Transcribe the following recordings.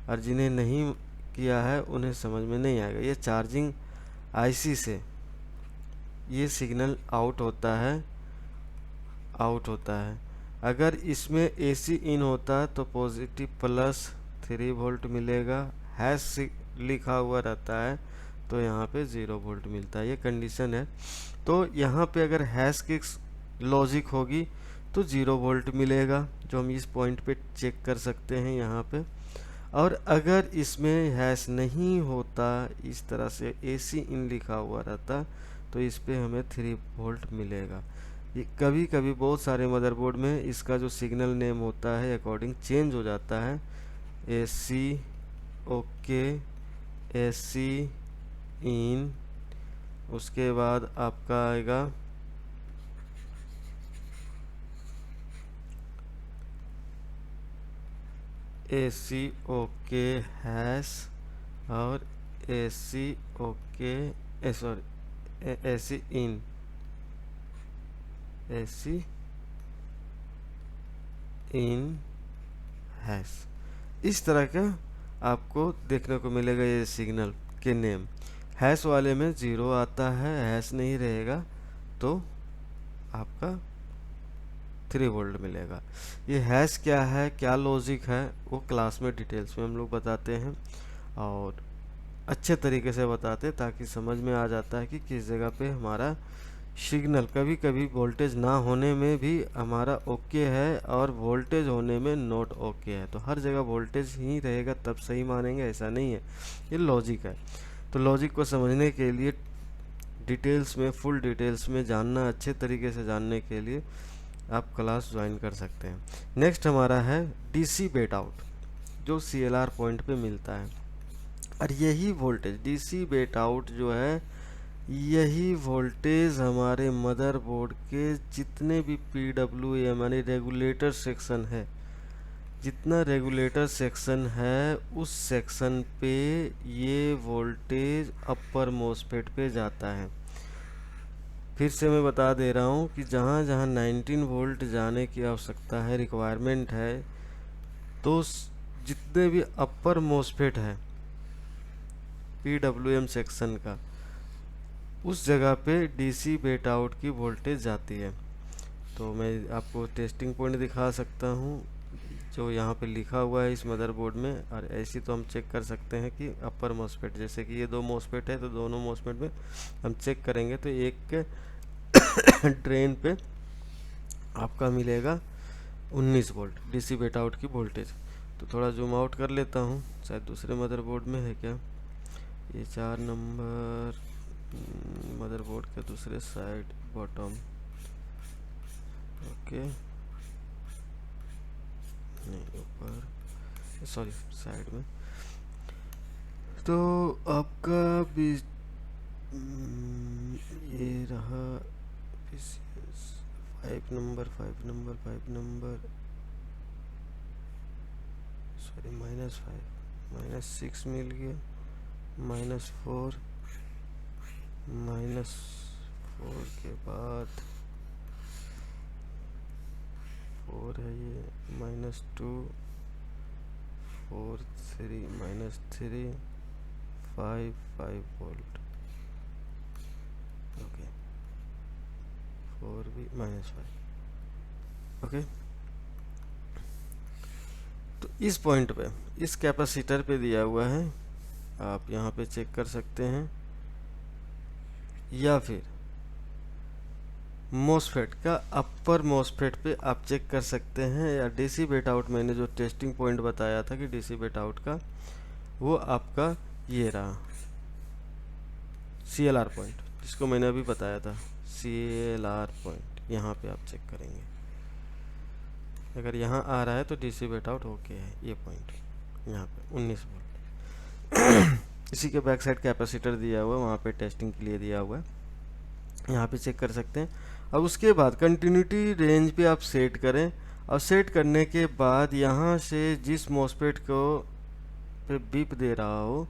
और जिन्हें नहीं किया है उन्हें समझ में नहीं आएगा। ये चार्जिंग आईसी से ये सिग्नल आउट होता है। अगर इसमें एसी इन होता है तो पॉजिटिव +3 वोल्ट मिलेगा, हैश लिखा हुआ रहता है तो यहाँ पे 0 वोल्ट मिलता है। ये कंडीशन है। तो यहाँ पे अगर हैश की लॉजिक होगी तो 0 वोल्ट मिलेगा, जो हम इस पॉइंट पे चेक कर सकते हैं यहाँ पे। और अगर इसमें हैश नहीं होता, इस तरह से एसी इन लिखा हुआ रहता, तो इस पे हमें 3 वोल्ट मिलेगा। ये कभी कभी बहुत सारे मदरबोर्ड में इसका जो सिग्नल नेम होता है अकॉर्डिंग चेंज हो जाता है। एसी ओके, एसी इन, उसके बाद आपका आएगा एसी ओके हैश और एसी ओके सॉरी एसी इन, एसी इन हैश। इस तरह का आपको देखने को मिलेगा ये सिग्नल के नेम। हैश वाले में 0 आता है, हैश नहीं रहेगा तो आपका 3 वोल्ट मिलेगा। ये हैश क्या है, क्या लॉजिक है, वो क्लास में डिटेल्स में हम लोग बताते हैं और अच्छे तरीके से बताते हैं, ताकि समझ में आ जाता है कि किस जगह पे हमारा सिग्नल कभी कभी वोल्टेज ना होने में भी हमारा ओके है और वोल्टेज होने में नॉट ओके है। तो हर जगह वोल्टेज ही रहेगा तब सही मानेंगे, ऐसा नहीं है, ये लॉजिक है। तो लॉजिक को समझने के लिए डिटेल्स में, फुल डिटेल्स में जानना, अच्छे तरीके से जानने के लिए आप क्लास ज्वाइन कर सकते हैं। नेक्स्ट हमारा है डीसी बेट आउट, जो सीएलआर पॉइंट पे मिलता है। और यही वोल्टेज डीसी बेट आउट जो है, यही वोल्टेज हमारे मदरबोर्ड के जितने भी पीडब्ल्यूएम यानी रेगुलेटर सेक्शन है, जितना रेगुलेटर सेक्शन है उस सेक्शन पे ये वोल्टेज अपर मोस्फेट पे जाता है। फिर से मैं बता दे रहा हूँ कि जहाँ जहाँ 19 वोल्ट जाने की आवश्यकता है, रिक्वायरमेंट है, तो जितने भी अपर मोस्फेट है पीडब्ल्यूएम सेक्शन का, उस जगह पे डीसी बेट आउट की वोल्टेज जाती है। तो मैं आपको टेस्टिंग पॉइंट दिखा सकता हूँ जो यहाँ पे लिखा हुआ है इस मदरबोर्ड में। और ऐसी तो हम चेक कर सकते हैं कि अपर मोस्फेट, जैसे कि ये 2 मोस्फेट है तो दोनों मोस्फेट में हम चेक करेंगे तो एक ड्रेन पे आपका मिलेगा 19 वोल्ट डीसी बेट आउट की वोल्टेज। तो थोड़ा जूम आउट कर लेता हूँ, शायद दूसरे मदरबोर्ड में है क्या। ये 4 नंबर मदरबोर्ड के दूसरे साइड बॉटम, ओके नहीं ऊपर, सॉरी साइड में। तो आपका भी ये रहा 5 नंबर सॉरी -5 -6 मिल गया, -4 -4 के बाद 4 है ये, -2 4 3 -3 5 वोल्ट, ओके 4 भी -5, ओके। तो इस पॉइंट पे, इस कैपेसिटर पे दिया हुआ है, आप यहाँ पे चेक कर सकते हैं, या फिर मोसफेट का अपर मोसफेट पे आप चेक कर सकते हैं, या डीसी बेट आउट मैंने जो टेस्टिंग पॉइंट बताया था कि डीसी बेट आउट का, वो आपका ये रहा सीएलआर पॉइंट, जिसको मैंने अभी बताया था सीएलआर पॉइंट। यहाँ पे आप चेक करेंगे, अगर यहाँ आ रहा है तो डीसी बेट आउट ओके है। ये पॉइंट यहाँ पे 19 वोल्ट इसी के बैक साइड कैपेसिटर दिया हुआ है, वहाँ पे टेस्टिंग के लिए दिया हुआ है, यहाँ पे चेक कर सकते हैं। अब उसके बाद कंटिन्यूटी रेंज पे आप सेट करें, और सेट करने के बाद यहाँ से जिस मॉसफेट को पे बीप दे रहा हो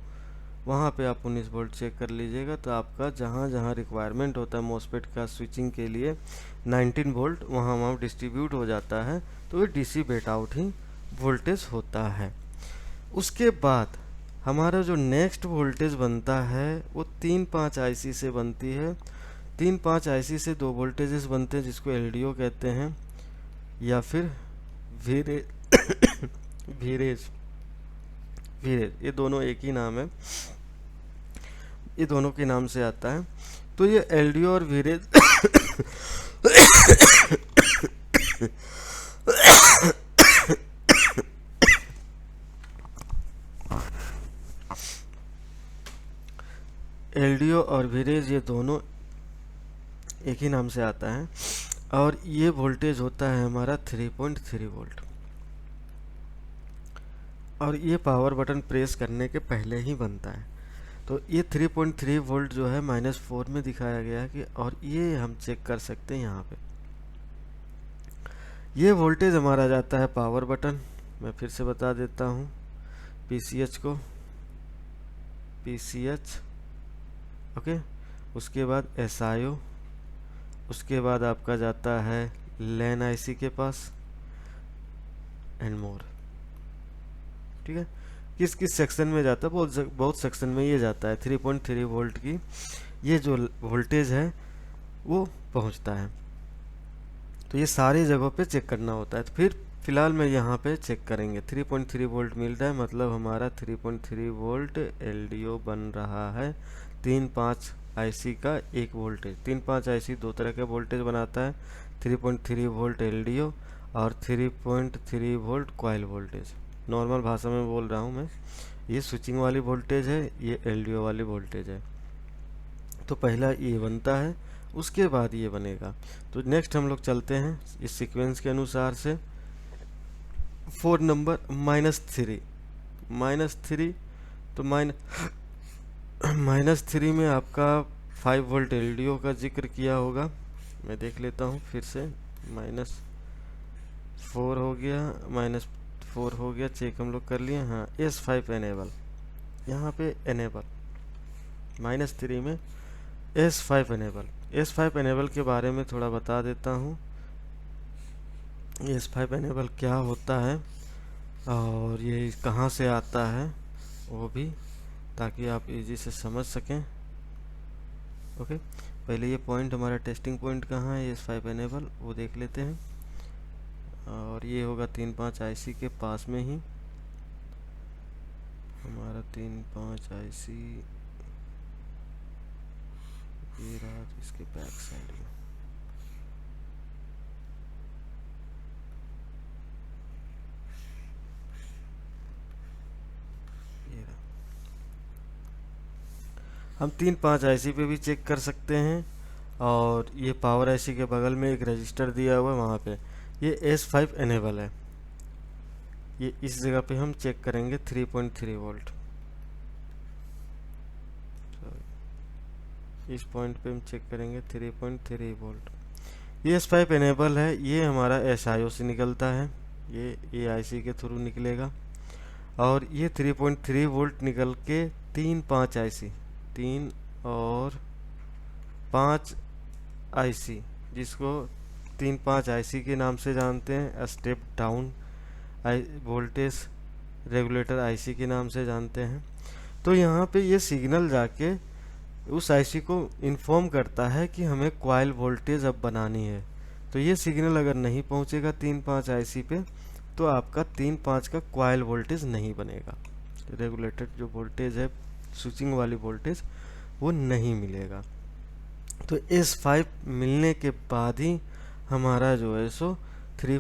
वहाँ पे आप 19 वोल्ट चेक कर लीजिएगा। तो आपका जहाँ जहाँ रिक्वायरमेंट होता है मॉसफेट का स्विचिंग के लिए 19 वोल्ट, वहाँ वहाँ डिस्ट्रीब्यूट हो जाता है, तो ये डीसी बेट आउट ही वोल्टेज होता है। उसके बाद हमारा जो नेक्स्ट वोल्टेज बनता है वो 3-5 आईसी से बनती है। 3-5 आईसी से दो वोल्टेजेस बनते हैं जिसको एलडीओ कहते हैं या फिर वीरेज वीरेज वीरेज, ये दोनों एक ही नाम है, ये दोनों के नाम से आता है। तो ये एलडीओ और वीरेज एलडीओ और वीरेज ये दोनों एक ही नाम से आता है और ये वोल्टेज होता है हमारा 3.3 वोल्ट और ये पावर बटन प्रेस करने के पहले ही बनता है। तो ये 3.3 वोल्ट जो है -4 में दिखाया गया है कि, और ये हम चेक कर सकते हैं यहाँ पे। ये वोल्टेज हमारा जाता है पावर बटन, मैं फिर से बता देता हूँ, पीसीएच को, पीसीएच ओके, उसके बाद एसआईओ, उसके बाद आपका जाता है लैन आईसी के पास एंड मोर। ठीक है, किस किस सेक्शन में जाता है, बहुत सेक्शन में ये जाता है। 3.3 वोल्ट की ये जो वोल्टेज है वो पहुंचता है। तो ये सारी जगहों पे चेक करना होता है। तो फिर फिलहाल मैं यहाँ पे चेक करेंगे 3.3 वोल्ट मिल रहा है, मतलब हमारा 3.3 वोल्ट एलडीओ बन रहा है। 3-5 आईसी का एक वोल्टेज, 3-5 आईसी दो तरह के वोल्टेज बनाता है, 3.3 वोल्ट एलडीओ और 3.3 वोल्ट कॉइल वोल्टेज। नॉर्मल भाषा में बोल रहा हूँ मैं, ये स्विचिंग वाली वोल्टेज है, ये एलडीओ वाली वोल्टेज है। तो पहला ये बनता है, उसके बाद ये बनेगा। तो नेक्स्ट हम लोग चलते हैं इस सीक्वेंस के अनुसार से। 4 नंबर -3, तो -3 में आपका 5 वोल्ट एलडीओ का जिक्र किया होगा। मैं देख लेता हूँ फिर से, -4 हो गया, -4 हो गया, चेक हम लोग कर लिए। हाँ, S5 एनेबल, यहाँ पे एनेबल -3 में S5 एनेबल। S5 एनेबल के बारे में थोड़ा बता देता हूँ, S5 एनेबल क्या होता है और ये कहाँ से आता है वो भी, ताकि आप इजी से समझ सकें। ओके, पहले ये पॉइंट हमारा टेस्टिंग पॉइंट कहाँ है, S5 एनेबल, वो देख लेते हैं। और ये होगा 3-5 आईसी के पास में ही हमारा 3-5 आईसी, ये रहा इसके बैक साइड में। ये रहा, हम 3-5 आईसी पे भी चेक कर सकते हैं। और ये पावर आईसी के बगल में एक रजिस्टर दिया हुआ है, वहाँ पे ये S5 एनेबल है। ये इस जगह पे हम चेक करेंगे 3.3 वोल्ट, इस पॉइंट पे हम चेक करेंगे 3.3 वोल्ट। ये S5 एनेबल है, ये हमारा SIO से निकलता है, ये आईसी के थ्रू निकलेगा। और ये 3.3 वोल्ट निकल के 3-5 आईसी, 3 और 5 आईसी, जिसको 3-5 आईसी के नाम से जानते हैं, step down voltage regulator IC के नाम से जानते हैं। तो यहाँ पे ये सिग्नल जाके उस आईसी को इन्फॉर्म करता है कि हमें कॉइल वोल्टेज अब बनानी है। तो ये सिग्नल अगर नहीं पहुँचेगा 3-5 आईसी पे, तो आपका 3-5 का कॉइल वोल्टेज नहीं बनेगा, रेगुलेटेड जो वोल्टेज है, स्विचिंग वाली वोल्टेज, वो नहीं मिलेगा। तो S5 मिलने के बाद ही हमारा जो है सो 3